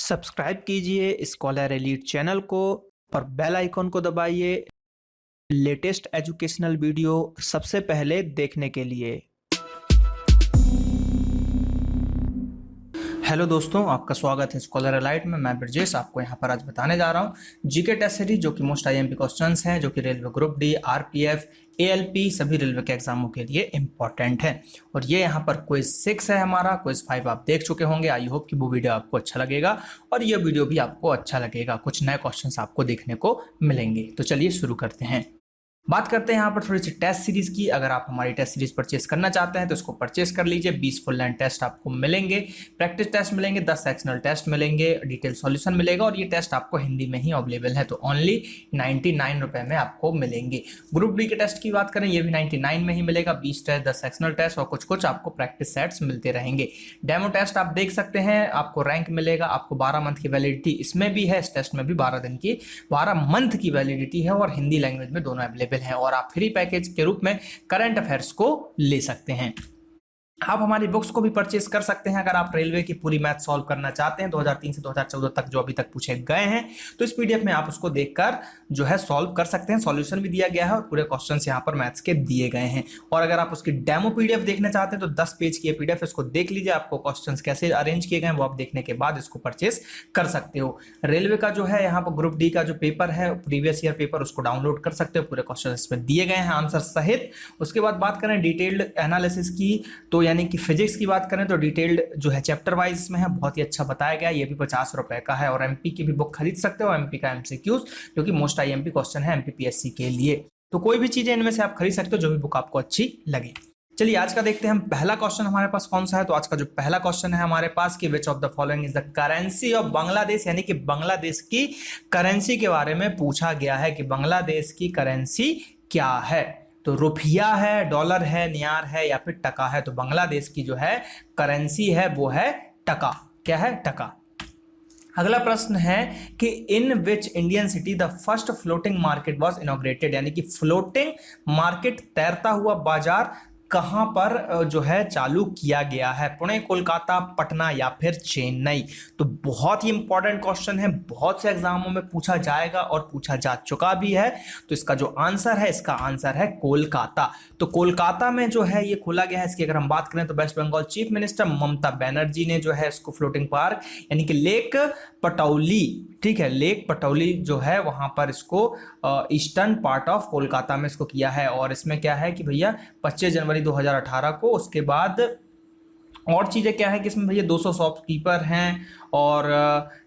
Subscribe कीजिए scholar elite channel को और बेल आइकॉन को दबाइए लेटेस्ट एजुकेशनल वीडियो सबसे पहले देखने के लिए। हेलो दोस्तों, आपका स्वागत है स्कॉलर एलाइट में। मैं ब्रजेश आपको यहाँ पर आज बताने जा रहा हूँ जीके टेस्ट सीरीज, जो कि मोस्ट आईएमपी क्वेश्चंस हैं, जो कि railway group D, RPF, ALP सभी रेलवे के एग्जामों के लिए इंपॉर्टेंट है। और ये यहाँ पर क्विज 6 है हमारा। क्विज 5 आप देख चुके होंगे। आई होप कि वो वीडियो आपको अच्छा लगेगा और ये वीडियो भी आपको अच्छा लगेगा। कुछ नए क्वेश्चंस आपको देखने को मिलेंगे। तो चलिए शुरू करते हैं। बात करते हैं यहाँ पर थोड़ी सी टेस्ट सीरीज की। अगर आप हमारी टेस्ट सीरीज परचेस करना चाहते हैं तो इसको परचेस कर लीजिए। 20 फुल लेंथ टेस्ट आपको मिलेंगे, प्रैक्टिस टेस्ट मिलेंगे, 10 सेक्शनल टेस्ट मिलेंगे, डिटेल सॉल्यूशन मिलेगा और ये टेस्ट आपको हिंदी में ही अवेलेबल है। तो ओनली 99 रुपए में आपको मिलेंगे। ग्रुप डी के टेस्ट की बात करें, ये भी 99 में ही मिलेगा। 20 टेस्ट, 10 सेक्शनल टेस्ट और कुछ आपको प्रैक्टिस सेट्स मिलते रहेंगे। डेमो टेस्ट आप देख सकते हैं, आपको रैंक मिलेगा। आपको 12 मंथ की वैलिडिटी इसमें भी है, इस टेस्ट में भी 12 मंथ की वैलिडिटी है और हिंदी लैंग्वेज में दोनों अवेलेबल है। और आप फ्री पैकेज के रूप में करंट अफेयर्स को ले सकते हैं। आप हमारी बुक्स को भी परचेस कर सकते हैं अगर आप रेलवे की पूरी मैथ सॉल्व करना चाहते हैं 2003 से 2014 तक जो अभी तक पूछे गए हैं। तो इस पीडीएफ में आप उसको देखकर जो है सॉल्व कर सकते हैं। सॉल्यूशन भी दिया गया है और पूरे क्वेश्चंस यहाँ पर मैथ्स के दिए गए हैं। और अगर आप उसकी डेमो पीडीएफ देखना चाहते हैं तो 10 पेज की पीडीएफ, इसको देख लीजिए। आपको क्वेश्चंस कैसे अरेंज किए गए हैं वो आप देखने के बाद इसको परचेस कर सकते हो। रेलवे का जो है यहाँ पर ग्रुप डी का जो पेपर है, प्रीवियस ईयर पेपर, उसको डाउनलोड कर सकते हो। पूरे क्वेश्चन इसमें दिए गए हैं आंसर सहित। उसके बाद बात करें डिटेल्ड एनालिसिस की, तो यानी कि फिजिक्स की बात करें तो डिटेल्ड जो है चैप्टर वाइज इसमें है, बहुत ही अच्छा बताया गया। ये भी 50 रुपए का है। और एमपी की भी बुक खरीद सकते हो। एमपी का एमसीक्यूज जो कि मोस्ट आईएमपी क्वेश्चन है एमपीपीएससी के लिए। तो कोई भी चीजें इनमें से आप खरीद सकते हो जो भी बुक आपको अच्छी लगे। चलिए आज का देखते हैं हम। पहला क्वेश्चन हमारे पास कौन सा है। तो आज का जो पहला क्वेश्चन है हमारे पास कि which of the following is the currency of Bangladesh, यानी कि बांग्लादेश की करेंसी के बारे में पूछा गया है कि बांग्लादेश की करेंसी क्या है। तो रुपया है, डॉलर है, नियार है या फिर टका है। तो बांग्लादेश की जो है करेंसी है वो है टका। क्या है? टका। अगला प्रश्न है कि in which Indian city the first floating market was inaugurated, यानी कि फ्लोटिंग मार्केट, तैरता हुआ बाजार कहां पर जो है चालू किया गया है। पुणे, कोलकाता, पटना या फिर चेन्नई। तो बहुत ही इंपॉर्टेंट क्वेश्चन है, बहुत से एग्जामों में पूछा जाएगा और पूछा जा चुका भी है। तो इसका जो आंसर है, इसका आंसर है कोलकाता। तो कोलकाता में जो है ये खोला गया है। इसकी अगर हम बात करें तो waste Bengal chief minister Mamata Banerjee ने जो है इसको फ्लोटिंग पार्क यानी कि लेक पटौली, ठीक है, लेक पटौली जो है वहां पर इसको ईस्टर्न पार्ट ऑफ कोलकाता में इसको किया है। और इसमें क्या है कि भैया 25 जनवरी 2018 को, उसके बाद और चीजें क्या है कि इसमें भैया 200 शॉपकीपर हैं और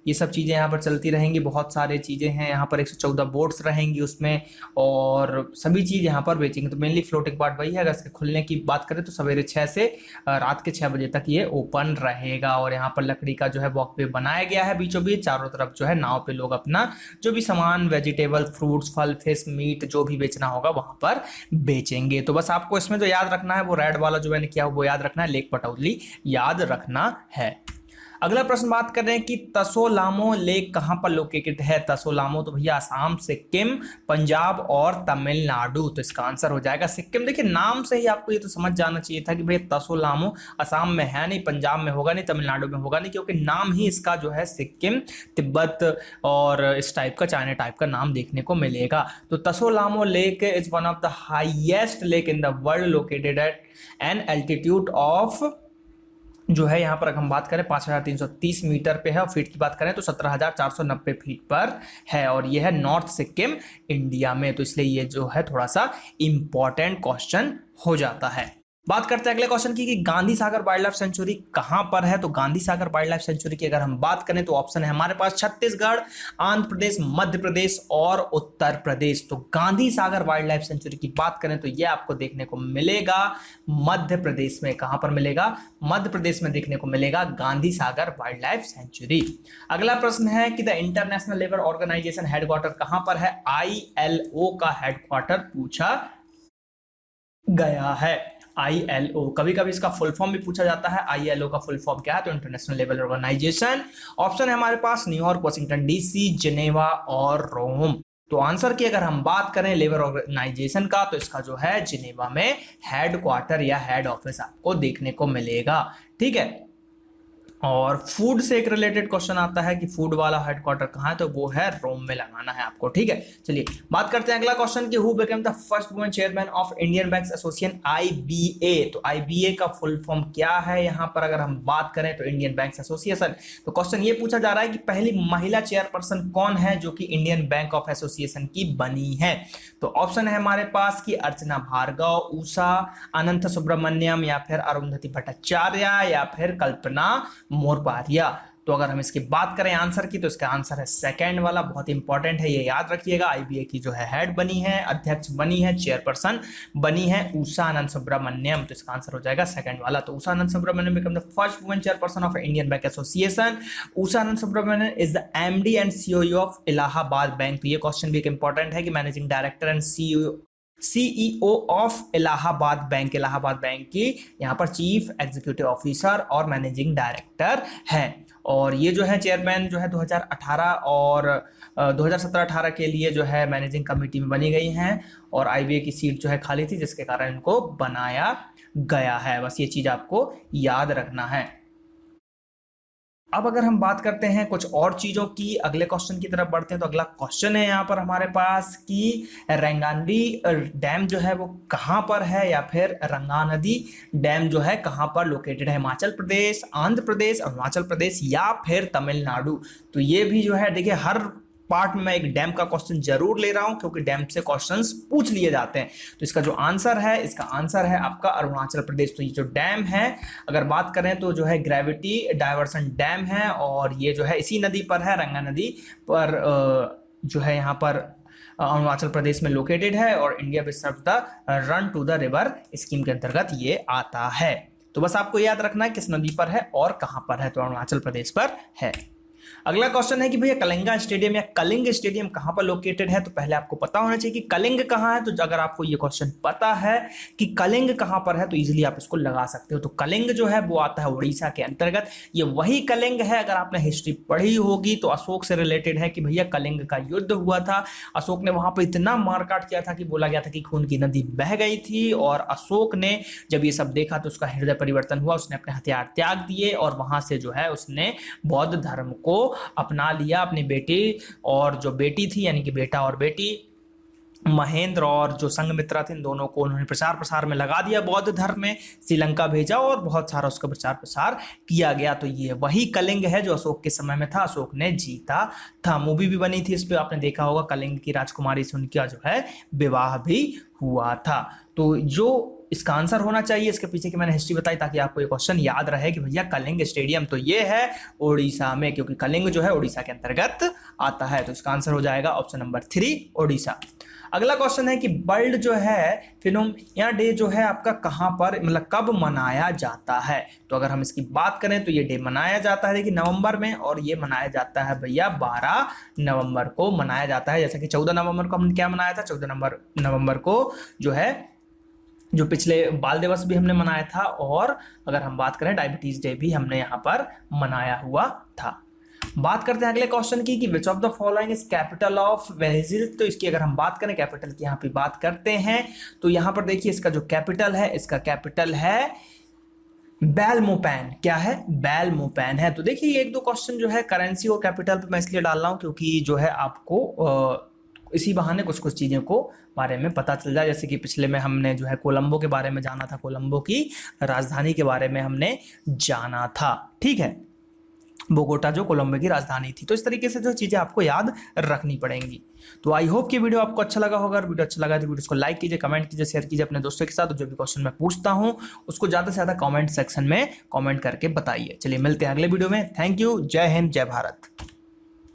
ये सब चीज़ें यहाँ पर चलती रहेंगी। बहुत सारी चीज़ें हैं यहाँ पर, 114 बोट्स रहेंगी उसमें और सभी चीज़ यहाँ पर बेचेंगे। तो मेनली फ्लोटिंग पार्ट वही है। अगर इसके खुलने की बात करें तो सवेरे 6 से रात के 6 बजे तक ये ओपन रहेगा। और यहाँ पर लकड़ी का जो है वॉकवे बनाया गया है बीचों बीच। चारों तरफ जो है नाव पे लोग अपना जो भी सामान, वेजिटेबल, फ्रूट्स, फल, फिश, मीट जो भी बेचना होगा वहाँ पर बेचेंगे। तो बस आपको इसमें जो याद रखना है वो रेड वाला जो मैंने किया वो याद रखना है, लेक पटौली याद रखना है। अगला प्रश्न बात कर रहे हैं कि तसोलामो लेक कहां पर लोकेटेड है। तसोलामो तो भैया असम, सिक्किम, पंजाब और तमिलनाडु। तो इसका आंसर हो जाएगा सिक्किम। देखिए नाम से ही आपको ये तो समझ जाना चाहिए था कि भैया तसोलामो असम में है नहीं, पंजाब में होगा नहीं, तमिलनाडु में होगा नहीं, क्योंकि नाम ही इसका जो है सिक्किम, तिब्बत और इस टाइप का, चाइना टाइप का नाम देखने को मिलेगा। तो Tso Lhamo lake is one of the highest lake in the world, located at an altitude of जो है यहाँ पर अगर हम बात करें 5330 मीटर पे है और फीट की बात करें तो 17490 फीट पर है। और ये है नॉर्थ सिक्किम इंडिया में। तो इसलिए ये जो है थोड़ा सा इंपॉर्टेंट क्वेश्चन हो जाता है। बात करते हैं अगले क्वेश्चन की कि Gandhi Sagar wild life century कहां पर है। तो Gandhi Sagar wild life century की अगर हम बात करें तो ऑप्शन है हमारे पास छत्तीसगढ़, आंध्र प्रदेश, मध्य प्रदेश और उत्तर प्रदेश। तो Gandhi Sagar wild life century की बात करें तो यह आपको देखने को मिलेगा मध्य प्रदेश में। कहां पर मिलेगा? मध्य प्रदेश में देखने को मिलेगा Gandhi Sagar wild life sanctuary. अगला प्रश्न है कि the International Labour Organisation headquarter कहां पर है। ILO का हेडक्वार्टर पूछा गया है। ILO, कभी कभी इसका फुल फॉर्म भी पूछा जाता है। ILO का फुल फॉर्म क्या है? तो इंटरनेशनल लेबर ऑर्गेनाइजेशन। ऑप्शन है हमारे पास न्यूयॉर्क, वाशिंगटन डीसी, जिनेवा और रोम। तो आंसर की अगर हम बात करें लेबर ऑर्गेनाइजेशन का तो इसका जो है जिनेवा में हेड क्वार्टर या हेड ऑफिस आपको देखने को मिलेगा। ठीक है। और फूड से एक रिलेटेड क्वेश्चन आता है कि फूड वाला हेडक्वार्टर कहाँ है, तो वो है रोम में लगाना है आपको। ठीक है, चलिए बात करते हैं अगला क्वेश्चन की, who became the first women chairman of Indian banks association IBA. तो आईबीए का फुल फॉर्म क्या है यहाँ पर अगर हम बात करें तो इंडियन बैंक्स एसोसिएशन। तो क्वेश्चन ये पूछा जा रहा है कि पहली महिला चेयरपर्सन कौन है जो कि इंडियन बैंक ऑफ एसोसिएशन की बनी है। तो ऑप्शन है हमारे पास की अर्चना भार्गव, उषा, अनंत सुब्रमण्यम, या फिर अरुंधति भट्टाचार्य, या फिर कल्पना मोरपारिया। तो अगर हम इसकी बात करें आंसर की, तो इसका आंसर है सेकंड वाला, बहुत इंपॉर्टेंट है, ये याद रखिएगा। आईबीए की जो है हेड बनी है, अध्यक्ष बनी है, चेयरपर्सन बनी है उषा अनंत सुब्रमण्यम। तो इसका आंसर हो जाएगा सेकंड वाला। तो Usha Ananth Subramanian become the first women chairperson of Indian bank association. Usha Ananth Subramanian is the MD and CEO of Allahabad bank. तो ये क्वेश्चन भी एक इंपॉर्टेंट है कि managing director and CEO of Allahabad bank, Allahabad bank की यहाँ पर चीफ एग्जीक्यूटिव ऑफिसर और मैनेजिंग डायरेक्टर हैं। और ये जो है चेयरमैन जो है 2018 और 2017-18 के लिए जो है मैनेजिंग कमेटी में बनी गई हैं, और आईबीए की सीट जो है खाली थी जिसके कारण इनको बनाया गया है। बस ये चीज आपको याद रखना है। अब अगर हम बात करते हैं कुछ और चीजों की, अगले क्वेश्चन की तरफ बढ़ते हैं। तो अगला क्वेश्चन है यहाँ पर हमारे पास कि रंगानदी डैम जो है वो कहाँ पर है, या फिर रंगा नदी डैम जो है कहाँ पर लोकेटेड है, हिमाचल प्रदेश, आंध्र प्रदेश, अरुणाचल प्रदेश, या फिर तमिलनाडु। तो ये भी जो है देखिए हर पार्ट में मैं एक डैम का क्वेश्चन जरूर ले रहा हूं क्योंकि डैम से क्वेश्चंस पूछ लिए जाते हैं। तो इसका जो आंसर है, इसका आंसर है आपका अरुणाचल प्रदेश। तो ये जो डैम है अगर बात करें तो जो है ग्रेविटी डाइवर्सन डैम है, और ये जो है इसी नदी पर है, रंगा नदी पर जो है यहाँ पर अरुणाचल प्रदेश में लोकेटेड है, और India will serve the run to the river scheme के अंतर्गत ये आता है। तो बस आपको याद रखना है किस नदी पर है और कहां पर है, तो अरुणाचल प्रदेश पर है। अगला क्वेश्चन है कि भैया कलिंगा स्टेडियम या कलिंग स्टेडियम कहां पर लोकेटेड है। तो पहले आपको पता होना चाहिए कि कलिंग कहां है। तो अगर आपको ये क्वेश्चन पता है कि कलिंग कहां पर है तो इजीली आप इसको लगा सकते हो। तो कलिंग जो है वो आता है उड़ीसा के अंतर्गत। ये वही कलिंग है, अगर आपने हिस्ट्री पढ़ी होगी तो अशोक से रिलेटेड है कि भैया कलिंग का युद्ध हुआ था। अशोक ने वहां पर इतना मारकाट किया था कि बोला गया था कि खून की नदी बह गई थी, और अशोक ने जब ये सब देखा तो उसका हृदय परिवर्तन हुआ, उसने अपने हथियार त्याग दिए और वहां से जो है उसने बौद्ध धर्म को अपना लिया। अपनी बेटी और जो बेटी थी, यानी कि बेटा और बेटी, महेंद्र और जो संघमित्रा थे, इन दोनों को उन्होंने प्रचार प्रसार में लगा दिया, बौद्ध धर्म में श्रीलंका भेजा और बहुत सारा उसका प्रचार प्रसार किया गया। तो ये वही कलिंग है जो अशोक के समय में था, अशोक ने जीता था। मूवी भी बनी थी इस पे, आपने देखा होगा, कलिंग की राजकुमारी से उनका जो है विवाह भी हुआ था। तो जो इसका आंसर होना चाहिए, इसके पीछे की मैंने हिस्ट्री बताई ताकि आपको ये क्वेश्चन याद रहे कि भैया कलिंग स्टेडियम तो ये है ओडिशा में, क्योंकि कलिंग जो है ओडिशा के अंतर्गत आता है। तो इसका आंसर हो जाएगा ऑप्शन नंबर 3 ओडिशा। अगला क्वेश्चन है कि वर्ल्ड जो है फिनोमिना डे जो है आपका कहां पर, मतलब कब मनाया जाता है। तो अगर हम इसकी बात करें तो ये डे मनाया जाता है देखिए नवंबर में, और ये मनाया जाता है भैया 12 नवंबर को मनाया जाता है। जैसे कि 14 नवंबर को हमने क्या मनाया था, 14 नवंबर को जो है जो पिछले बाल दिवस भी हमने मनाया था, और अगर हम बात करें डायबिटीज डे भी हमने यहाँ पर मनाया हुआ था। बात करते हैं अगले क्वेश्चन की कि which of the following is capital of Brazil. तो इसकी अगर हम बात करें कैपिटल की यहाँ पे बात करते हैं तो यहाँ पर देखिए इसका जो कैपिटल है, इसका कैपिटल है बेलमोपैन। क्या है, बेलमोपैन है। तो देखिए एक दो क्वेश्चन जो है करेंसी और कैपिटल पे मैं इसलिए डाल रहा हूँ क्योंकि जो है आपको इसी बहाने कुछ कुछ चीज़ों को बारे में पता चल जाए। जैसे कि पिछले में हमने जो है कोलंबो के बारे में जाना था, कोलंबो की राजधानी के बारे में हमने जाना था, ठीक है, बोगोटा जो कोलंबो की राजधानी थी। तो इस तरीके से जो चीज़ें आपको याद रखनी पड़ेंगी। तो आई होप कि वीडियो आपको अच्छा लगा होगा। वीडियो अच्छा लगा तो वीडियो को लाइक कीजिए, कमेंट कीजिए, शेयर कीजिए अपने दोस्तों के साथ। जो भी क्वेश्चन मैं पूछता हूँ उसको ज़्यादा से ज़्यादा कमेंट सेक्शन में कमेंट करके बताइए। चलिए मिलते हैं अगले वीडियो में। थैंक यू, जय हिंद, जय भारत।